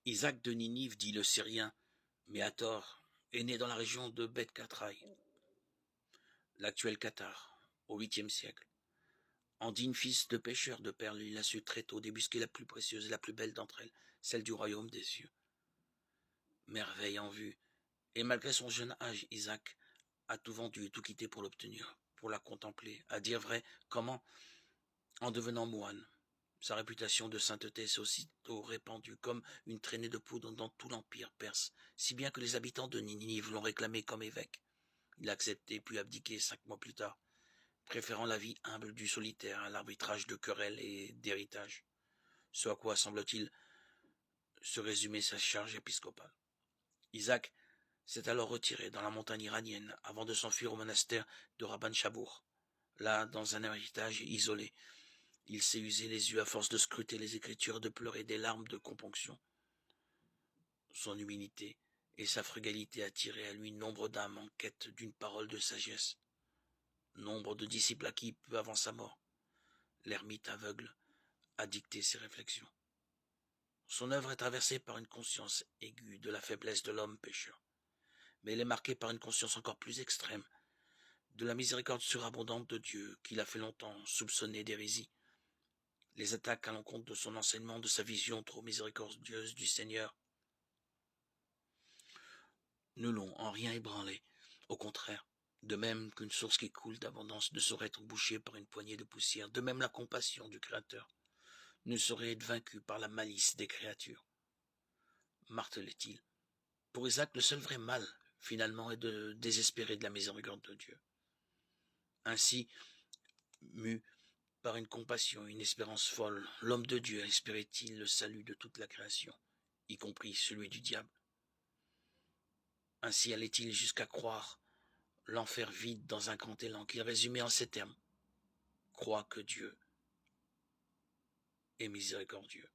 Isaac de Ninive, dit le Syrien, mais à tort, est né dans la région de Beth-Katraï, l'actuel Qatar, au 8e siècle. En digne fils de pêcheur de perles, il a su très tôt débusquer la plus précieuse et la plus belle d'entre elles, celle du royaume des cieux. Merveille en vue, et malgré son jeune âge, Isaac a tout vendu et tout quitté pour l'obtenir, pour la contempler. À dire vrai, comment? En devenant moine. Sa réputation de sainteté s'est aussitôt répandue comme une traînée de poudre dans tout l'empire perse, si bien que les habitants de Ninive l'ont réclamé comme évêque. Il a accepté puis abdiqué 5 mois plus tard, préférant la vie humble du solitaire à l'arbitrage de querelles et d'héritage, ce à quoi semble-t-il se résumer sa charge épiscopale. Isaac s'est alors retiré dans la montagne iranienne avant de s'enfuir au monastère de Rabban Chabour. Là, dans un héritage isolé, il s'est usé les yeux à force de scruter les Écritures, de pleurer des larmes de componction. Son humilité et sa frugalité attiraient à lui nombre d'âmes en quête d'une parole de sagesse, nombre de disciples à qui, peu avant sa mort, l'ermite aveugle a dicté ses réflexions. Son œuvre est traversée par une conscience aiguë de la faiblesse de l'homme pécheur, mais elle est marquée par une conscience encore plus extrême de la miséricorde surabondante de Dieu qu'il a fait longtemps soupçonner d'hérésie. Les attaques à l'encontre de son enseignement, de sa vision trop miséricordieuse du Seigneur, ne l'ont en rien ébranlé. Au contraire, de même qu'une source qui coule d'abondance ne saurait être bouchée par une poignée de poussière, de même la compassion du Créateur ne saurait être vaincue par la malice des créatures. Martelait-il. Pour Isaac, le seul vrai mal, finalement, est de désespérer de la miséricorde de Dieu. Ainsi, mu par une compassion, une espérance folle, l'homme de Dieu espérait-il le salut de toute la création, y compris celui du diable. Ainsi allait-il jusqu'à croire l'enfer vide dans un grand élan qu'il résumait en ces termes. Crois que Dieu est miséricordieux.